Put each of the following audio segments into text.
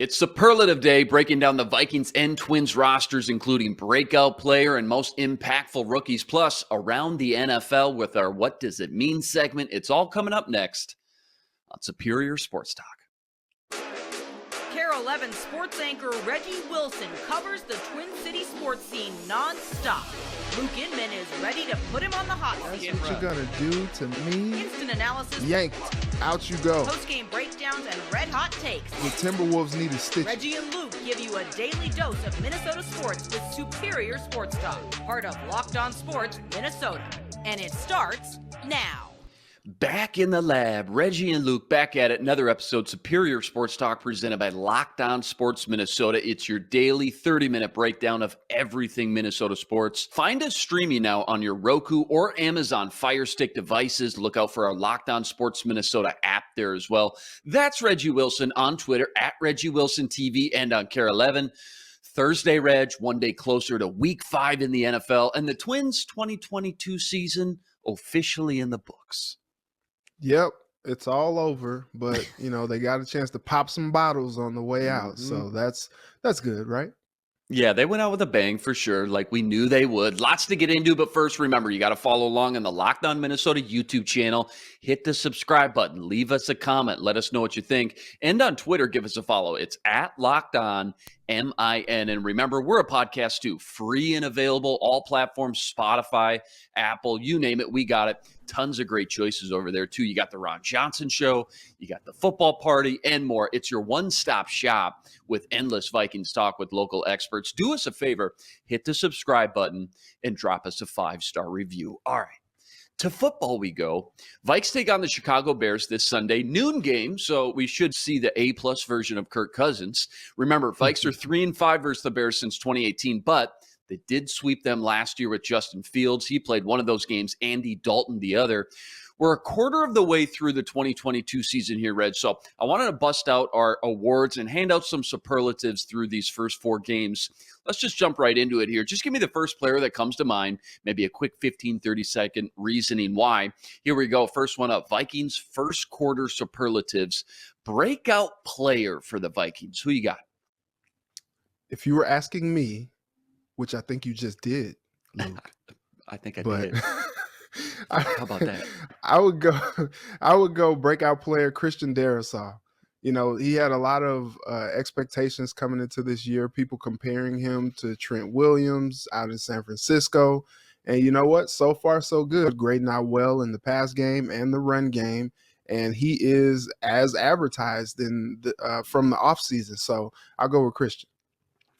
It's Superlative Day, breaking down the Vikings and Twins rosters, including breakout player and most impactful rookies, plus around the NFL with our What Does It Mean segment. It's all coming up next on Superior Sports Talk. KARE 11 sports anchor Reggie Wilson covers the Twin City sports scene nonstop. Luke Inman is ready to put him on the hot seat. That's what you're going to do to me? Instant analysis. Yanked. Out you go. Post-game breakdowns and red-hot takes. The Timberwolves need a stitch. Reggie and Luke give you a daily dose of Minnesota sports with Superior Sports Talk, part of Locked On Sports Minnesota. And it starts now. Back in the lab, Reggie and Luke back at it. Another episode, Superior Sports Talk, presented by Locked On Sports Minnesota. It's your daily 30-minute breakdown of everything Minnesota sports. Find us streaming now on your Roku or Amazon Fire Stick devices. Look out for our Locked On Sports Minnesota app there as well. That's Reggie Wilson on Twitter, at Reggie Wilson TV, and on KARE 11. Thursday, Reg, one day closer to Week 5 in the NFL, and the Twins' 2022 season officially in the books. Yep, it's all over, but, they got a chance to pop some bottles on the way out, so that's good, right? Yeah, they went out with a bang for sure, like we knew they would. Lots to get into, but first, remember, you got to follow along on the Locked On Minnesota YouTube channel. Hit the subscribe button. Leave us a comment. Let us know what you think. And on Twitter, give us a follow. It's at Locked On MIN. And remember, we're a podcast too. Free and available, all platforms, Spotify, Apple, you name it, we got it. Tons of great choices over there too. You got the Ron Johnson Show, you got the Football Party, and more. It's your one-stop shop with endless Vikings talk with local experts. Do us a favor, hit the subscribe button and drop us a 5-star review. All right. To football we go. Vikes take on the Chicago Bears this Sunday, noon game, so we should see the A-plus version of Kirk Cousins. Remember, Vikes are 3-5 versus the Bears since 2018, but they did sweep them last year with Justin Fields. He played one of those games, Andy Dalton the other. We're a quarter of the way through the 2022 season here, Reg, so I wanted to bust out our awards and hand out some superlatives through these first 4 games. Let's just jump right into it here. Just give me the first player that comes to mind, maybe a quick 15, 30-second reasoning why. Here we go. First one up, Vikings first quarter superlatives. Breakout player for the Vikings. Who you got? If you were asking me, which I think you just did, Luke. I think I did. How about that? I would go breakout player Christian Darrisaw. He had a lot of expectations coming into this year, people comparing him to Trent Williams out in San Francisco. And you know what? So far, so good. Grading out well in the pass game and the run game. And he is as advertised from the offseason. So I'll go with Christian.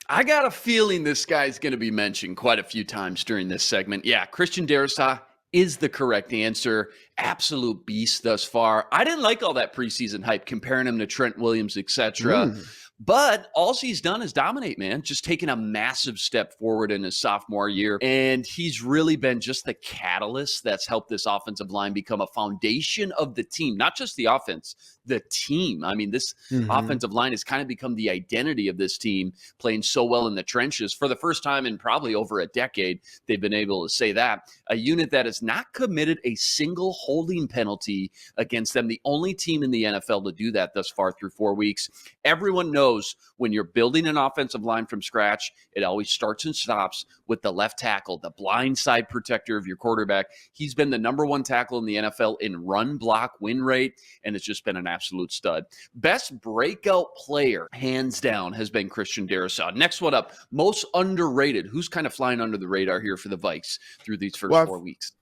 I got a feeling this guy's going to be mentioned quite a few times during this segment. Yeah, Christian Darrisaw is the correct answer. Absolute beast thus far. I didn't like all that preseason hype comparing him to Trent Williams, etc. But all he's done is dominate, man. Just taking a massive step forward in his sophomore year. And he's really been just the catalyst that's helped this offensive line become a foundation of the team. Not just the offense, the team. I mean, this offensive line has kind of become the identity of this team, playing so well in the trenches. For the first time in probably over a decade, they've been able to say that. A unit that has not committed a single holding penalty against them. The only team in the NFL to do that thus far through 4 weeks. Everyone knows when you're building an offensive line from scratch, it always starts and stops with the left tackle, the blind side protector of your quarterback. He's been the number 1 tackle in the NFL in run block win rate, and it's just been an absolute stud. Best breakout player, hands down, has been Christian Darrisaw. Next one up, most underrated. Who's kind of flying under the radar here for the Vikes through these first 4 weeks?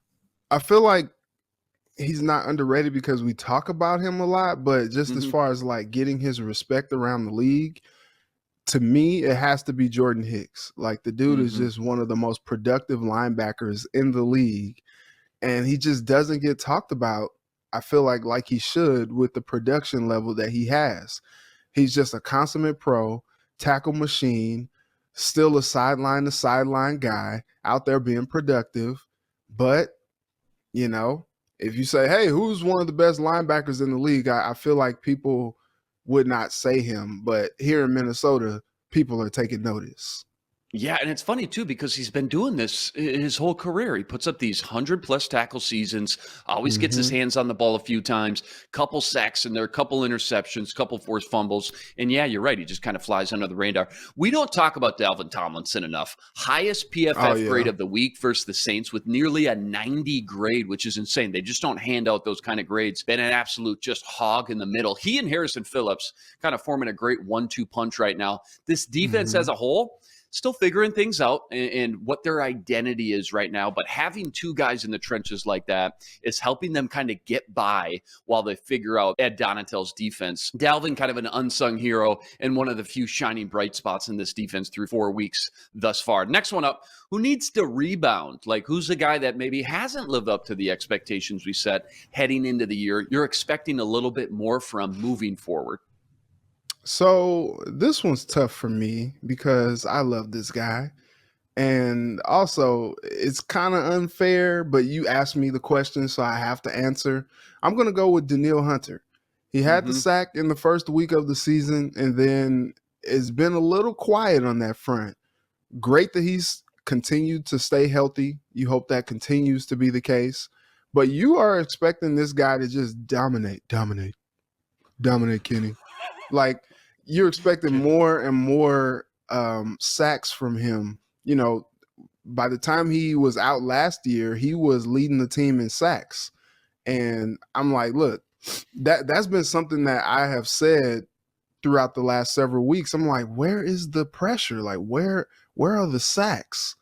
I feel like he's not underrated because we talk about him a lot, but just as far as like getting his respect around the league, to me, it has to be Jordan Hicks. Like the dude is just one of the most productive linebackers in the league, and he just doesn't get talked about, I feel like he should, with the production level that he has. He's just a consummate pro, tackle machine, still a sideline to sideline guy out there being productive. But, if you say, hey, who's one of the best linebackers in the league, I feel like people would not say him. But here in Minnesota, people are taking notice. Yeah, and it's funny too because he's been doing this his whole career. He puts up these 100+ tackle seasons, always gets his Hmm. hands on the ball a few times, couple sacks in there, couple interceptions, couple forced fumbles. And yeah, you're right. He just kind of flies under the radar. We don't talk about Dalvin Tomlinson enough. Highest Oh PFF grade yeah. of the week versus the Saints with nearly a 90 grade, which is insane. They just don't hand out those kind of grades. Been an absolute just hog in the middle. He and Harrison Phillips kind of forming a great 1-2 punch right now. This defense Hmm. as a whole, still figuring things out and what their identity is right now. But having two guys in the trenches like that is helping them kind of get by while they figure out Ed Donatell's defense. Dalvin, kind of an unsung hero and one of the few shining bright spots in this defense through 4 weeks thus far. Next one up, who needs to rebound? Like, who's the guy that maybe hasn't lived up to the expectations we set heading into the year? You're expecting a little bit more from moving forward. So this one's tough for me because I love this guy. And also, it's kind of unfair, but you asked me the question, so I have to answer. I'm going to go with Danielle Hunter. He had the Mm-hmm. sack in the first week of the season, and then it's been a little quiet on that front. Great that he's continued to stay healthy. You hope that continues to be the case. But you are expecting this guy to just dominate, Kenny. Like, you're expecting more and more sacks from him. You know, by the time he was out last year, he was leading the team in sacks. And I'm like, look, that's been something that I have said throughout the last several weeks. I'm like, where is the pressure? Like, where are the sacks?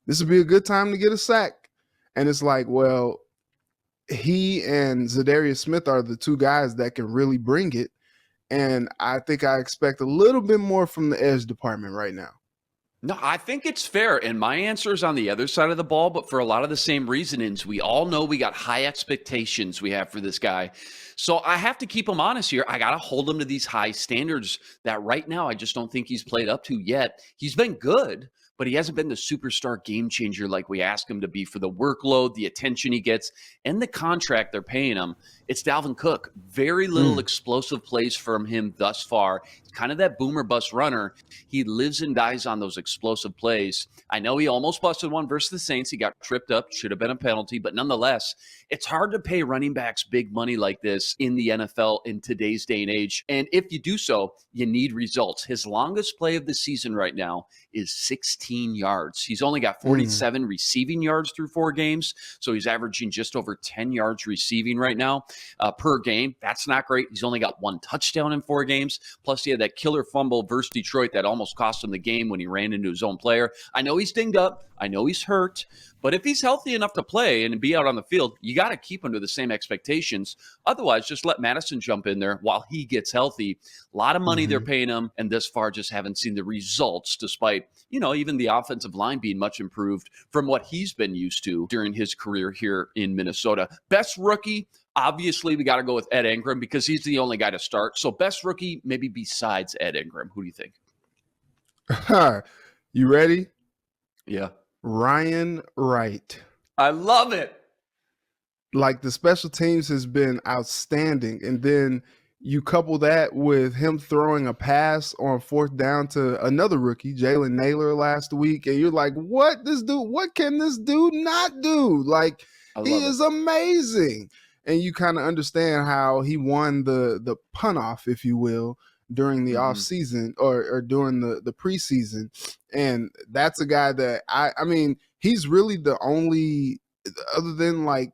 This would be a good time to get a sack. And it's like, well, he and Za'Darius Smith are the two guys that can really bring it. And I think I expect a little bit more from the edge department right now. No, I think it's fair. And my answer is on the other side of the ball, but for a lot of the same reasonings. We all know we got high expectations we have for this guy. So I have to keep him honest here. I got to hold him to these high standards that right now I just don't think he's played up to yet. He's been good, but he hasn't been the superstar game changer like we ask him to be for the workload, the attention he gets, and the contract they're paying him. It's Dalvin Cook. Very little explosive plays from him thus far. He's kind of that boomer bust runner. He lives and dies on those explosive plays. I know he almost busted one versus the Saints. He got tripped up. Should have been a penalty. But nonetheless, it's hard to pay running backs big money like this in the NFL in today's day and age. And if you do so, you need results. His longest play of the season right now is 16 yards. He's only got 47 receiving yards through 4 games. So he's averaging just over 10 yards receiving right now per game. That's not great. He's only got 1 touchdown in 4 games. Plus, he had that killer fumble versus Detroit that almost cost him the game when he ran into his own player. I know he's dinged up. I know he's hurt. But if he's healthy enough to play and be out on the field, you got to keep him to the same expectations. Otherwise, just let Madison jump in there while he gets healthy. A lot of money they're paying him, and thus far just haven't seen the results, despite, even the offensive line being much improved from what he's been used to during his career here in Minnesota. Best rookie, obviously, we got to go with Ed Ingram because he's the only guy to start. So best rookie, maybe besides Ed Ingram. Who do you think? You ready? Yeah. Ryan Wright. I love it. Like, the special teams has been outstanding. And then you couple that with him throwing a pass on 4th down to another rookie, Jalen Naylor, last week. And you're like, what can this dude not do? Like, he is amazing. And you kind of understand how he won the punt off, if you will, during the off season or during the preseason. And that's a guy that I mean, he's really the only, other than like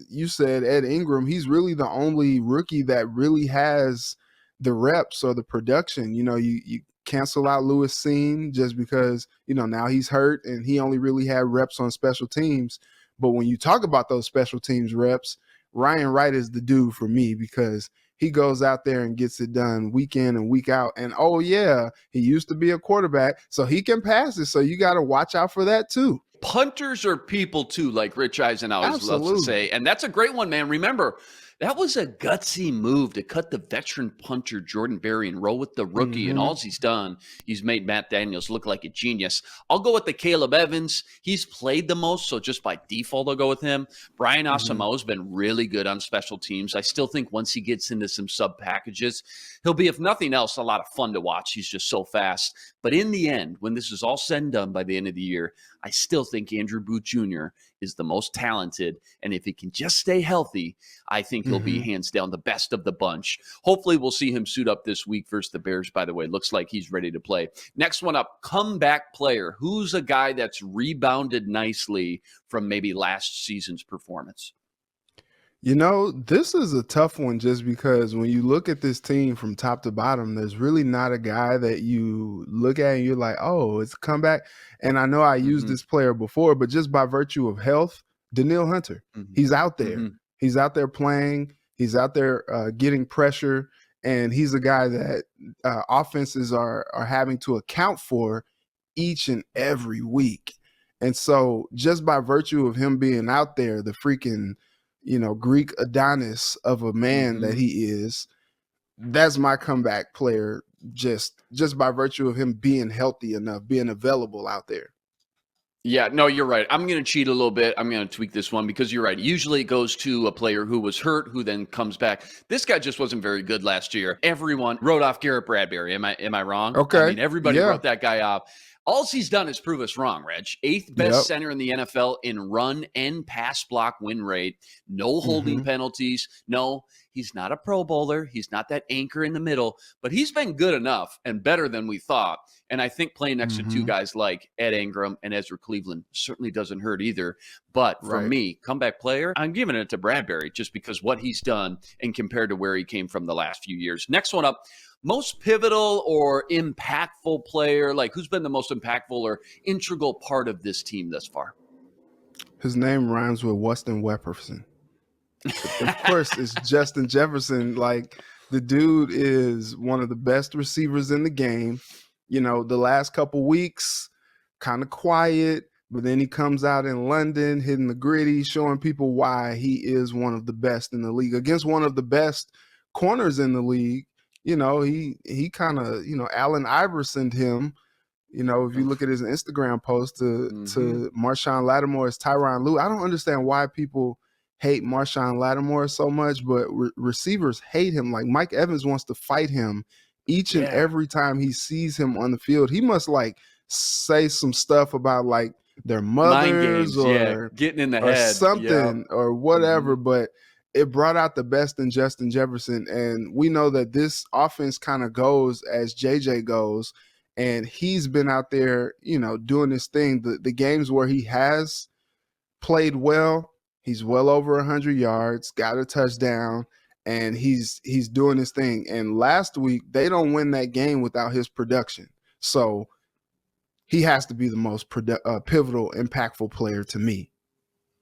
you said, Ed Ingram, he's really the only rookie that really has the reps or the production. You cancel out Lewis Seen just because, now he's hurt and he only really had reps on special teams. But when you talk about those special teams reps, Ryan Wright is the dude for me because he goes out there and gets it done week in and week out. And, oh, yeah, he used to be a quarterback, so he can pass it. So you got to watch out for that, too. Punters are people, too, like Rich Eisen always loves to say. And that's a great one, man. Remember, That was a gutsy move to cut the veteran punter Jordan Berry and roll with the rookie. And Mm-hmm. all he's done, he's made Matt Daniels look like a genius. I'll go with the Caleb Evans. He's played the most, so just by default, I'll go with him. Brian Mm-hmm. Asamoah's been really good on special teams. I still think once he gets into some sub packages, he'll be, if nothing else, a lot of fun to watch. He's just so fast. But in the end, when this is all said and done by the end of the year, I still think Andrew Booth Jr. is the most talented. And if he can just stay healthy, I think he'll be hands down the best of the bunch. Hopefully we'll see him suit up this week versus the Bears, by the way. Looks like he's ready to play. Next one up, comeback player. Who's a guy that's rebounded nicely from maybe last season's performance? You know, this is a tough one just because when you look at this team from top to bottom, there's really not a guy that you look at and you're like, oh, it's a comeback. And I know I used this player before, but just by virtue of health, Daniil Hunter, he's out there. He's out there playing. He's out there getting pressure. And he's a guy that offenses are having to account for each and every week. And so just by virtue of him being out there, the freaking Greek Adonis of a man that he is, that's my comeback player just by virtue of him being healthy enough, being available out there. Yeah, no, you're right. I'm going to cheat a little bit. I'm going to tweak this one because you're right. Usually it goes to a player who was hurt, who then comes back. This guy just wasn't very good last year. Everyone wrote off Garrett Bradbury. Am I wrong? Okay. I mean, everybody wrote that guy off. All he's done is prove us wrong, Reg. 8th best center in the NFL in run and pass block win rate. No holding penalties. No, he's not a Pro Bowler. He's not that anchor in the middle, but he's been good enough and better than we thought. And I think playing next to two guys like Ed Ingram and Ezra Cleveland certainly doesn't hurt either. But for me, comeback player, I'm giving it to Bradbury just because what he's done and compared to where he came from the last few years. Next one up. Most pivotal or impactful player, like who's been the most impactful or integral part of this team thus far? His name rhymes with Weston Jefferson. Of course, it's Justin Jefferson. Like, the dude is one of the best receivers in the game. The last couple weeks, kind of quiet, but then he comes out in London, hitting the gritty, showing people why he is one of the best in the league against one of the best corners in the league. He kind of, Allen Iversoned him. If you look at his Instagram post to Marshawn Lattimore's Tyronn Lue, I don't understand why people hate Marshawn Lattimore so much, but receivers hate him. Like, Mike Evans wants to fight him each and every time he sees him on the field. He must say some stuff about their mothers or getting in the or head something or whatever, but it brought out the best in Justin Jefferson. And we know that this offense kind of goes as JJ goes. And he's been out there, doing this thing. The games where he has played well, he's well over 100 yards, got a touchdown, and he's doing his thing. And last week, they don't win that game without his production. So he has to be the most pivotal, impactful player to me.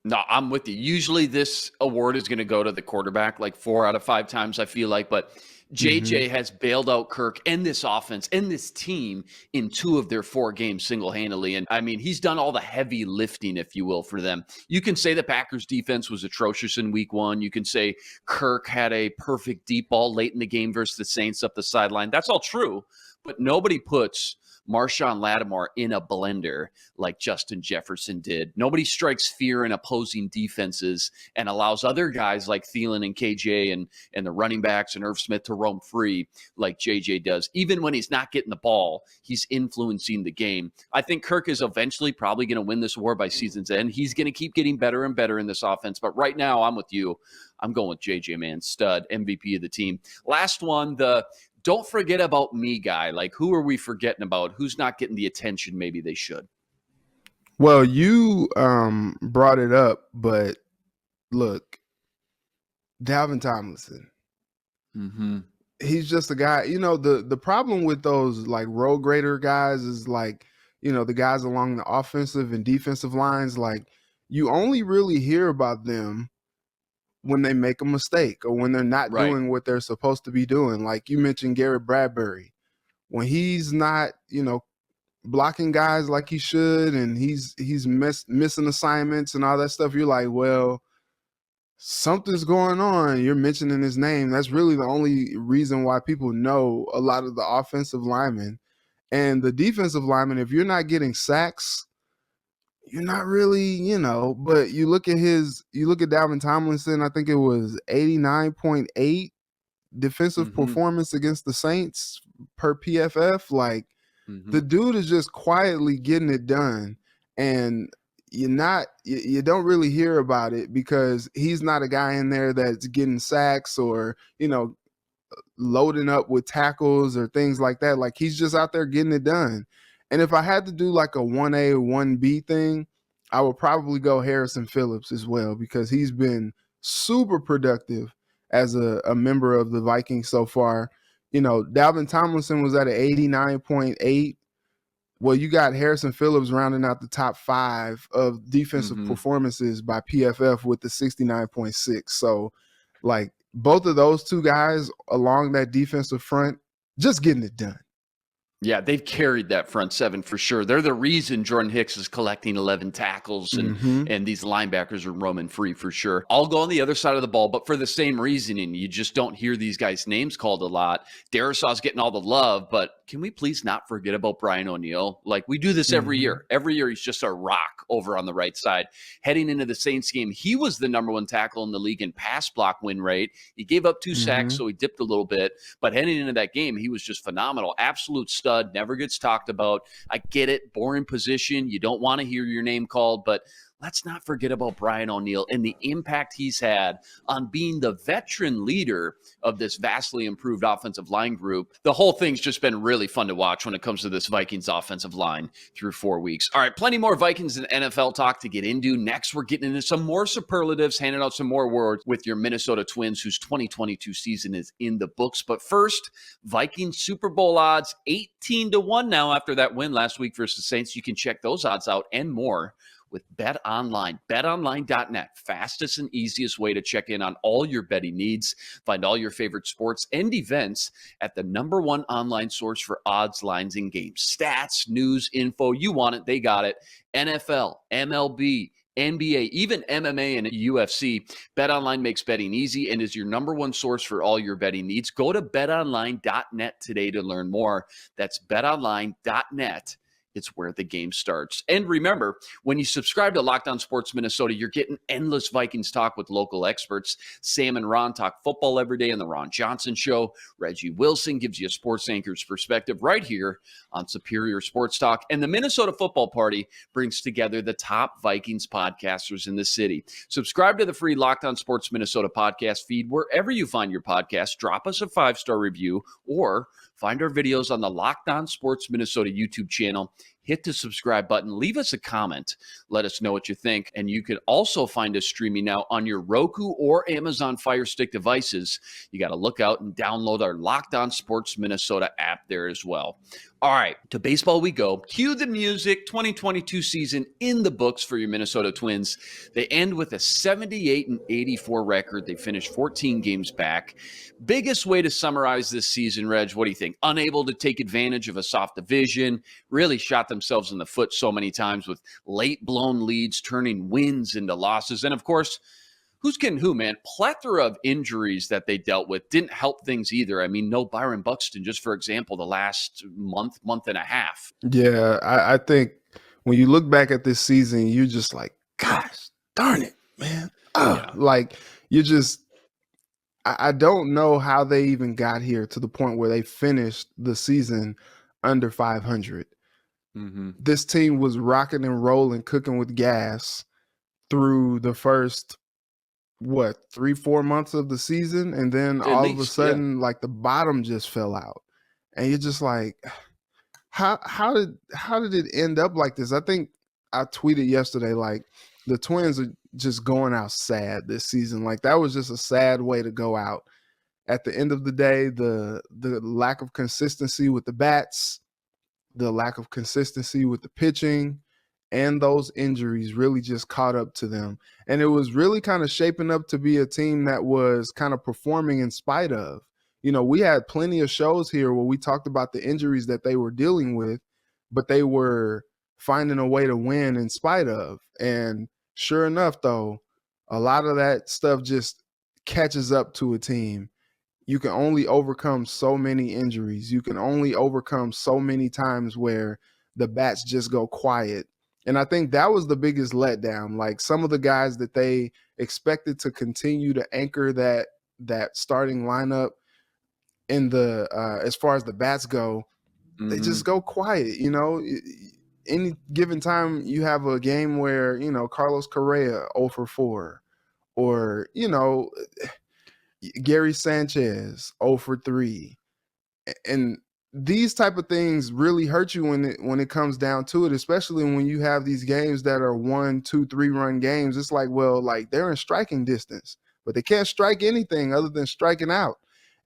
No, I'm with you. Usually this award is going to go to the quarterback like 4 out of 5 times, I feel like. But JJ has bailed out Kirk and this offense and this team in 2 of their 4 games single-handedly. And, I mean, he's done all the heavy lifting, if you will, for them. You can say the Packers' defense was atrocious in week 1. You can say Kirk had a perfect deep ball late in the game versus the Saints up the sideline. That's all true. But nobody puts Marshawn Lattimore in a blender like Justin Jefferson did. Nobody strikes fear in opposing defenses and allows other guys like Thielen and KJ and the running backs and Irv Smith to roam free like JJ does. Even when he's not getting the ball, he's influencing the game. I think Kirk is eventually probably going to win this award by season's end. He's going to keep getting better and better in this offense. But right now, I'm with you. I'm going with JJ, man. Stud, MVP of the team. Last one, the don't forget about me guy. Like, who are we forgetting about? Who's not getting the attention maybe they should? Well, you brought it up, but look, Dalvin Tomlinson. He's just a guy. The problem with those like road grader guys is the guys along the offensive and defensive lines, you only really hear about them when they make a mistake or when they're not doing what they're supposed to be doing. Like you mentioned Garrett Bradbury, when he's not, blocking guys like he should, and he's missing assignments and all that stuff. You're like, well, something's going on. You're mentioning his name. That's really the only reason why people know a lot of the offensive linemen. And the defensive linemen, if you're not getting sacks, you're not really, but you look at Dalvin Tomlinson, I think it was 89.8 defensive Mm-hmm. performance against the Saints per PFF. Like, the dude is just quietly getting it done. And you don't really hear about it because he's not a guy in there that's getting sacks or, loading up with tackles or things like that. Like, he's just out there getting it done. And if I had to do like a 1A, 1B thing, I would probably go Harrison Phillips as well, because he's been super productive as a member of the Vikings so far. Dalvin Tomlinson was at an 89.8. Well, you got Harrison Phillips rounding out the top 5 of defensive performances by PFF with the 69.6. So, like, both of those two guys along that defensive front, just getting it done. Yeah, they've carried that front seven for sure. They're the reason Jordan Hicks is collecting 11 tackles and these linebackers are roaming free for sure. I'll go on the other side of the ball, but for the same reasoning. You just don't hear these guys' names called a lot. Darrisaw's getting all the love, but can we please not forget about Brian O'Neill? Like, we do this every year. Every year he's just a rock over on the right side. Heading into the Saints game, he was the number 1 tackle in the league in pass block win rate. He gave up 2 sacks, so he dipped a little bit. But heading into that game, he was just phenomenal. Absolute stud, never gets talked about. I get it, boring position. You don't want to hear your name called, but let's not forget about Brian O'Neill and the impact he's had on being the veteran leader of this vastly improved offensive line group. The whole thing's just been really fun to watch when it comes to this Vikings offensive line through 4 weeks. All right, plenty more Vikings and NFL talk to get into. Next, we're getting into some more superlatives, handing out some more awards with your Minnesota Twins, whose 2022 season is in the books. But first, Vikings Super Bowl odds, 18-1 now after that win last week versus Saints. You can check those odds out and more with BetOnline. BetOnline.net, fastest and easiest way to check in on all your betting needs. Find all your favorite sports and events at the #1 online source for odds, lines, and games. Stats, news, info, you want it, they got it. NFL, MLB, NBA, even MMA and UFC. BetOnline makes betting easy and is your #1 source for all your betting needs. Go to betonline.net today to learn more. That's betonline.net. It's where the game starts. And remember, when you subscribe to Locked On Sports Minnesota, you're getting endless Vikings talk with local experts. Sam and Ron talk football every day on the Ron Johnson Show. Reggie Wilson gives you a sports anchor's perspective right here on Superior Sports Talk. And the Minnesota Football Party brings together the top Vikings podcasters in the city. Subscribe to the free Locked On Sports Minnesota podcast feed wherever you find your podcast. Drop us a 5-star review or find our videos on the Locked On Sports Minnesota YouTube channel. Hit the subscribe button. Leave us a comment. Let us know what you think. And you can also find us streaming now on your Roku or Amazon Fire Stick devices. You got to look out and download our Locked On Sports Minnesota app there as well. All right, to baseball we go. Cue the music. 2022 season in the books for your Minnesota Twins. They end with a 78-84 record. They finished 14 games back. Biggest way to summarize this season, Reg, what do you think? Unable to take advantage of a soft division, really shot themselves in the foot so many times with late blown leads, turning wins into losses. And of course, who's kidding who, man? Plethora of injuries that they dealt with didn't help things either. I mean, no Byron Buxton, just for example, the last month and a half. Yeah, I think when you look back at this season, you're just like, gosh, darn it, man. Yeah. Like, I don't know how they even got here to the point where they finished the season under 500. This team was rocking and rolling, cooking with gas through the first 3-4 months of the season, and then all of a sudden, like, the bottom just fell out, and you're just like, how did it end up like this? I think I tweeted yesterday, like, the Twins are just going out sad this season. Like, that was just a sad way to go out. At the end of the day, the lack of consistency with the bats, the lack of consistency with the pitching, and those injuries really just caught up to them. And it was really kind of shaping up to be a team that was kind of performing in spite of. We had plenty of shows here where we talked about the injuries that they were dealing with, but they were finding a way to win in spite of. And sure enough, though, A lot of that stuff just catches up to a team. You can only overcome so many injuries. You can only overcome so many times where the bats just go quiet. And I think that was the biggest letdown. Like some of the guys that they expected to continue to anchor that starting lineup in the as far as the bats go, they just go quiet. Any given time you have a game where Carlos Correa 0 for 4, or Gary Sanchez 0 for 3, and these type of things really hurt you when it comes down to it, especially when you have these games that are 1, 2, 3 run games. It's like, well, like they're in striking distance, but they can't strike anything other than striking out.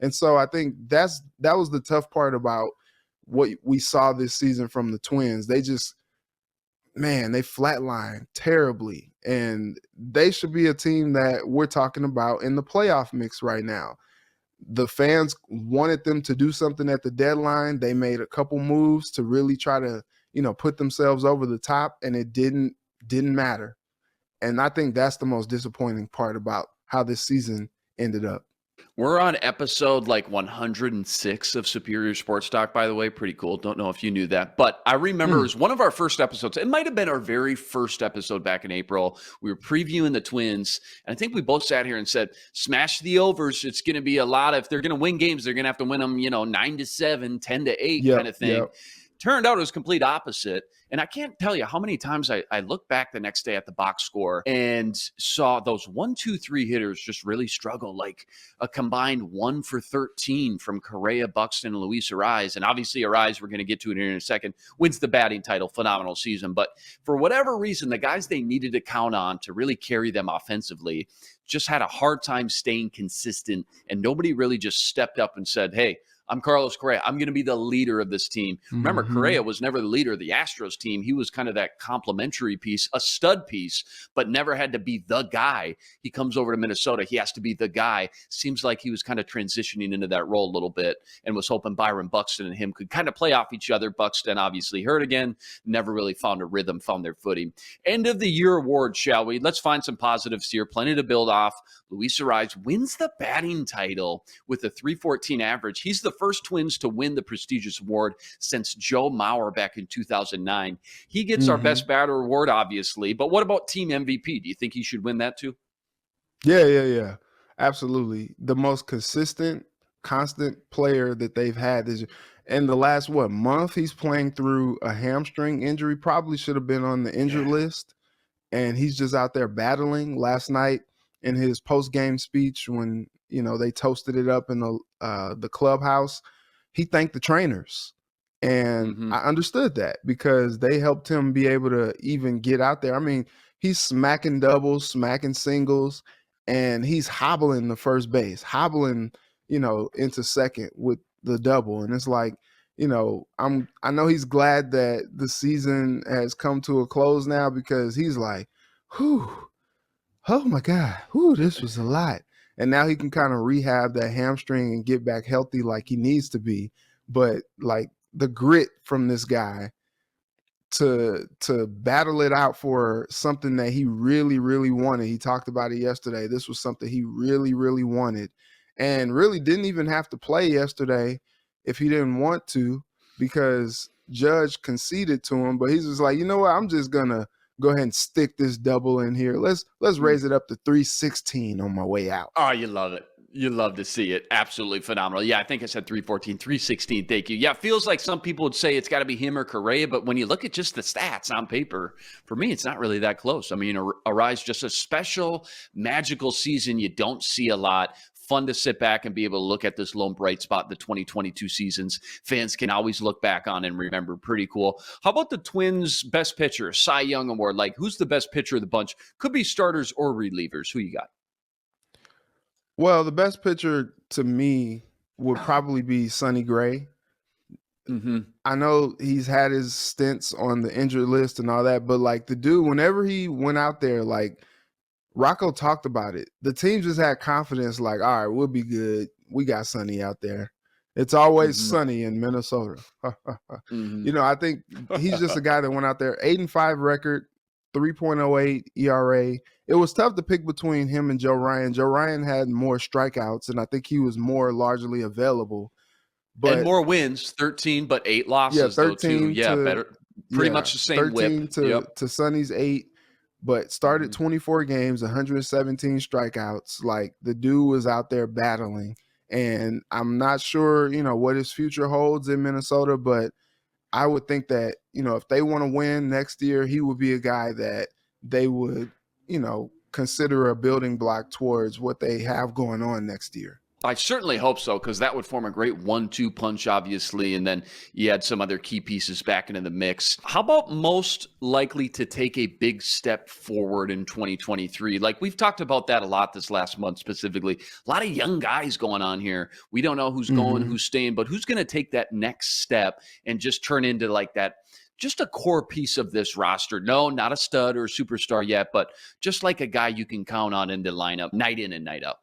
And so I think that was the tough part about what we saw this season from the Twins. They just, man, they flatlined terribly, and they should be a team that we're talking about in the playoff mix right now. The fans wanted them to do something at the deadline. They made a couple moves to really try to, put themselves over the top, and it didn't matter. And I think that's the most disappointing part about how this season ended up. We're on episode like 106 of Superior Sports Talk, by the way. Pretty cool. Don't know if you knew that. But I remember it was one of our first episodes. It might have been our very first episode back in April. We were previewing the Twins. And I think we both sat here and said, smash the overs. It's going to be a lot. If they're going to win games, they're going to have to win them, 9-7, 10-8 kind of thing. Yep. Turned out it was complete opposite. And I can't tell you how many times I looked back the next day at the box score and saw those 1, 2, 3 hitters just really struggle, like a combined 1 for 13 from Correa, Buxton, and Luis Arraez. And obviously Arraez, we're going to get to it here in a second, wins the batting title. Phenomenal season. But for whatever reason, the guys they needed to count on to really carry them offensively just had a hard time staying consistent. And nobody really just stepped up and said, hey, I'm Carlos Correa. I'm going to be the leader of this team. Remember, Correa was never the leader of the Astros team. He was kind of that complimentary piece, a stud piece, but never had to be the guy. He comes over to Minnesota. He has to be the guy. Seems like he was kind of transitioning into that role a little bit and was hoping Byron Buxton and him could kind of play off each other. Buxton obviously hurt again, never really found a rhythm, found their footing. End of the year award, shall we? Let's find some positives here. Plenty to build off. Luis Arraez wins the batting title with a .314 average. He's the first Twins to win the prestigious award since Joe Mauer back in 2009. He gets our best batter award, obviously. But what about team MVP? Do you think he should win that too? Yeah. Absolutely. The most consistent, constant player that they've had is in the last, month, he's playing through a hamstring injury. Probably should have been on the injured list. And he's just out there battling. Last night in his post-game speech when, they toasted it up in the clubhouse, he thanked the trainers. And I understood that because they helped him be able to even get out there. I mean, he's smacking doubles, smacking singles, and he's hobbling the first base, hobbling, into second with the double. And it's like, I know he's glad that the season has come to a close now because he's like, whew, oh my God, this was a lot. And now he can kind of rehab that hamstring and get back healthy like he needs to be. But like the grit from this guy to battle it out for something that he really, really wanted. He talked about it yesterday. This was something he really, really wanted and really didn't even have to play yesterday if he didn't want to because Judge conceded to him. But he's just like, you know what? I'm just going to go ahead and stick this double in here. Let's raise it up to 316 on my way out. Oh, you love it. You love to see it. Absolutely phenomenal. Yeah, I think I said 314, 316. Thank you. Yeah, it feels like some people would say it's got to be him or Correa, but when you look at just the stats on paper, for me, it's not really that close. I mean, Arraez just a special, magical season you don't see a lot. Fun to sit back and be able to look at this lone bright spot, the 2022 seasons. Fans can always look back on and remember. Pretty cool. How about the Twins' best pitcher, Cy Young Award? Like, who's the best pitcher of the bunch? Could be starters or relievers. Who you got? Well, the best pitcher to me would probably be Sonny Gray. I know he's had his stints on the injured list and all that, but like the dude, whenever he went out there, like Rocco talked about it. The team just had confidence, like, all right, we'll be good. We got Sonny out there. It's always sunny in Minnesota. I think he's just a guy that went out there, 8-5 record, 3.08 ERA. It was tough to pick between him and Joe Ryan. Joe Ryan had more strikeouts, and I think he was more largely available. And But more wins, 13, but 8 yeah, losses, though, too. 13 Yeah, to better. Pretty much the same 13 whip. Yep. to Sonny's 8, but started 24 games, 117 strikeouts. Like, the dude was out there battling. And I'm not sure, what his future holds in Minnesota, but I would think that, if they want to win next year, he would be a guy that they would, consider a building block towards what they have going on next year. I certainly hope so, because that would form a great 1-2 punch, obviously, and then you had some other key pieces back into the mix. How about most likely to take a big step forward in 2023? Like, we've talked about that a lot this last month specifically. A lot of young guys going on here. We don't know who's going, who's staying, but who's going to take that next step and just turn into like that, just a core piece of this roster. No, not a stud or a superstar yet, but just like a guy you can count on in the lineup night in and night out.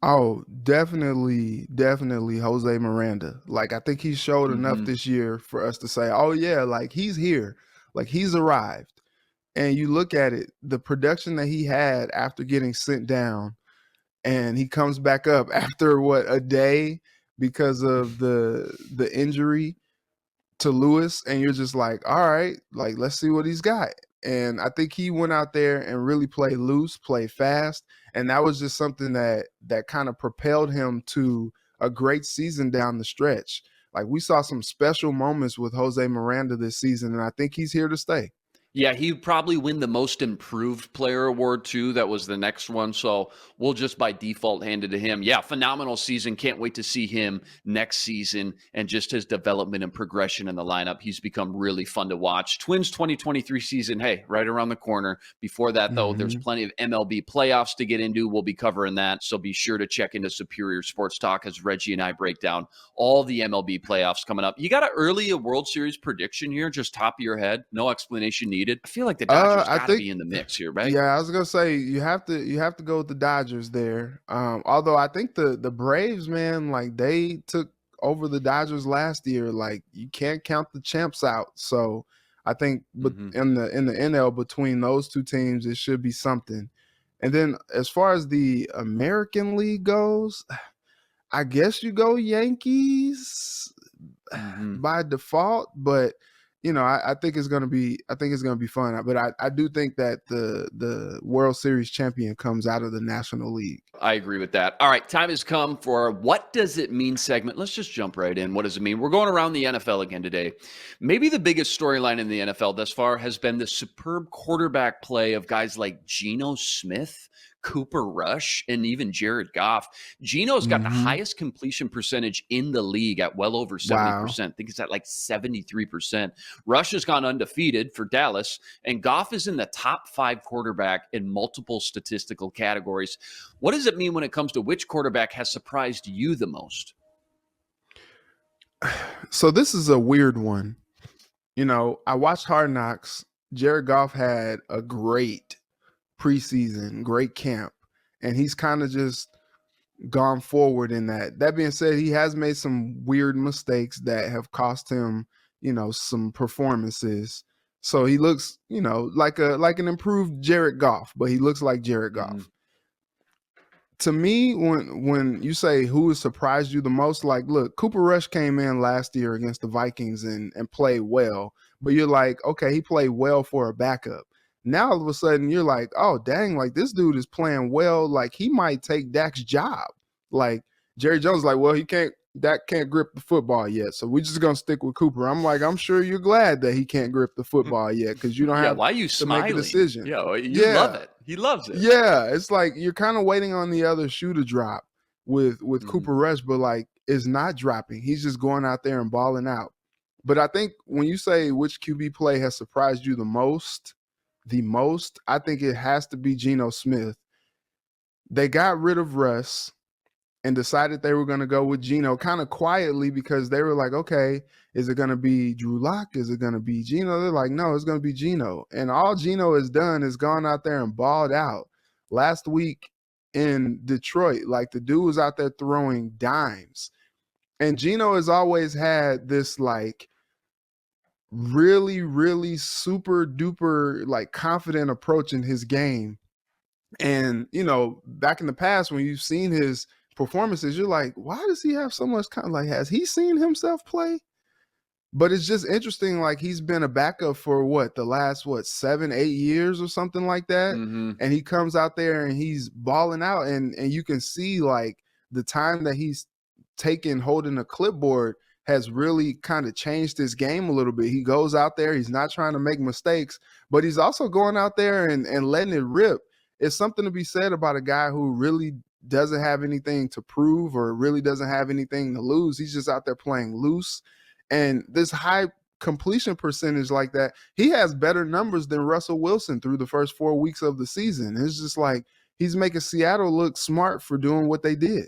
Oh, definitely Jose Miranda. Like, I think he showed enough this year for us to say, oh yeah, like, he's here, like, he's arrived. And you look at it, the production that he had after getting sent down, and he comes back up after a day because of the injury to Lewis, and you're just like, all right, like, let's see what he's got. And I think he went out there and really played loose, played fast. And that was just something that kind of propelled him to a great season down the stretch. Like, we saw some special moments with Jose Miranda this season, and I think he's here to stay. Yeah, he'd probably win the most improved player award too. That was the next one. So we'll just by default hand it to him. Yeah, phenomenal season. Can't wait to see him next season and just his development and progression in the lineup. He's become really fun to watch. Twins 2023 season, hey, right around the corner. Before that, though, there's plenty of MLB playoffs to get into. We'll be covering that. So be sure to check into Superior Sports Talk as Reggie and I break down all the MLB playoffs coming up. You got a World Series prediction here, just top of your head. No explanation needed. I feel like the Dodgers got to be in the mix here, right? Yeah, I was gonna say you have to go with the Dodgers there. Although I think the Braves, man, like, they took over the Dodgers last year. Like, you can't count the champs out. So I think, but in the NL between those two teams, it should be something. And then as far as the American League goes, I guess you go Yankees by default, but I think it's gonna be fun. But I do think that the World Series champion comes out of the National League. I agree with that. All right, time has come for our What Does It Mean segment. Let's just jump right in. What does it mean? We're going around the NFL again today. Maybe the biggest storyline in the NFL thus far has been the superb quarterback play of guys like Geno Smith, Cooper Rush, and even Jared Goff. Geno's got the highest completion percentage in the league at well over 70%. Wow. I think it's at like 73%. Rush has gone undefeated for Dallas, and Goff is in the top 5 quarterback in multiple statistical categories. What does it mean when it comes to which quarterback has surprised you the most? So this is a weird one. I watched Hard Knocks. Jared Goff had a great preseason, great camp, and he's kind of just gone forward in that. That being said, he has made some weird mistakes that have cost him, some performances. So he looks, like an improved Jared Goff, but he looks like Jared Goff. To me, when you say who has surprised you the most, like, look, Cooper Rush came in last year against the Vikings and played well, but you're like, okay, he played well for a backup. Now all of a sudden you're like, oh dang, like, this dude is playing well, like, he might take Dak's job. Like, Jerry Jones is like, well, Dak can't grip the football yet, so we're just gonna stick with Cooper. I'm like, I'm sure you're glad that he can't grip the football yet, because you don't have why are you to smiling? make a decision. You love it. He loves it. Yeah, it's like you're kind of waiting on the other shoe to drop with Cooper Rush, but like, it's not dropping. He's just going out there and balling out. But I think when you say which QB play has surprised you the most, I think it has to be Geno Smith. They got rid of Russ and decided they were going to go with Geno kind of quietly, because they were like, okay, is it going to be Drew Lock? Is it going to be Geno? They're like, no, it's going to be Geno. And all Geno has done is gone out there and balled out. Last week in Detroit, like, the dude was out there throwing dimes. And Geno has always had this, like, really, really super duper like confident approach in his game. And, you know, back in the past when you've seen his performances, you're like, why does he have so much like, has he seen himself play? But it's just interesting, like he's been a backup for the last 7-8 years or something like that. Mm-hmm. And he comes out there and he's balling out, and you can see like the time that he's taken holding a clipboard has really kind of changed his game a little bit. He goes out there, he's not trying to make mistakes, but he's also going out there and letting it rip. It's something to be said about a guy who really doesn't have anything to prove or really doesn't have anything to lose. He's just out there playing loose. And this high completion percentage like that, he has better numbers than Russell Wilson through the first 4 weeks of the season. It's just like he's making Seattle look smart for doing what they did.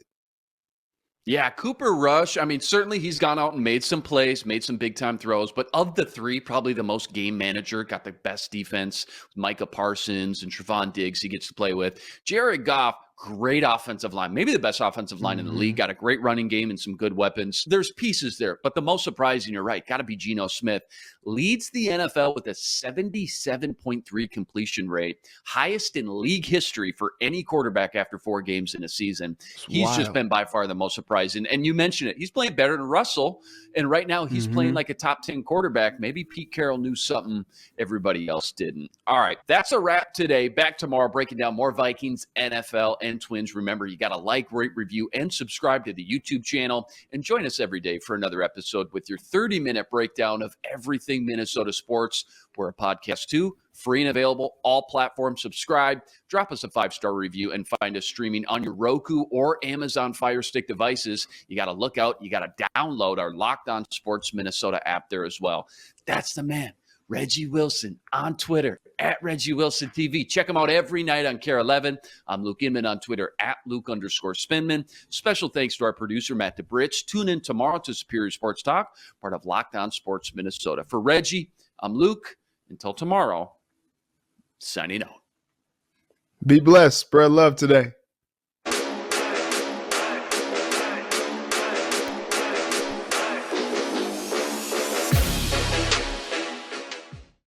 Yeah, Cooper Rush, I mean, certainly he's gone out and made some plays, made some big-time throws, but of the three, probably the most game manager, got the best defense, Micah Parsons and Trevon Diggs he gets to play with. Jared Goff, great offensive line, maybe the best offensive line in the league, got a great running game and some good weapons. There's pieces there, but the most surprising, you're right, got to be Geno Smith. Leads the NFL with a 77.3 completion rate, highest in league history for any quarterback after 4 games in a season. He's just been by far the most surprising. And you mentioned it, he's playing better than Russell, and right now he's playing like a top 10 quarterback. Maybe Pete Carroll knew something everybody else didn't. All right, that's a wrap today. Back tomorrow breaking down more Vikings, NFL, and Twins. Remember, you got to like, rate, review, and subscribe to the YouTube channel. And join us every day for another episode with your 30-minute breakdown of everything Minnesota sports. We're a podcast too, free and available, all platforms. Subscribe, drop us a 5-star review, and find us streaming on your Roku or Amazon Fire Stick devices. You got to look out. You got to download our Locked On Sports Minnesota app there as well. That's the man, Reggie Wilson, on Twitter, at Reggie Wilson TV. Check him out every night on KARE 11. I'm Luke Inman on Twitter, at Luke_Spinman. Special thanks to our producer, Matt DeBritch. Tune in tomorrow to Superior Sports Talk, part of Locked On Sports Minnesota. For Reggie, I'm Luke. Until tomorrow, signing out. Be blessed. Spread love today.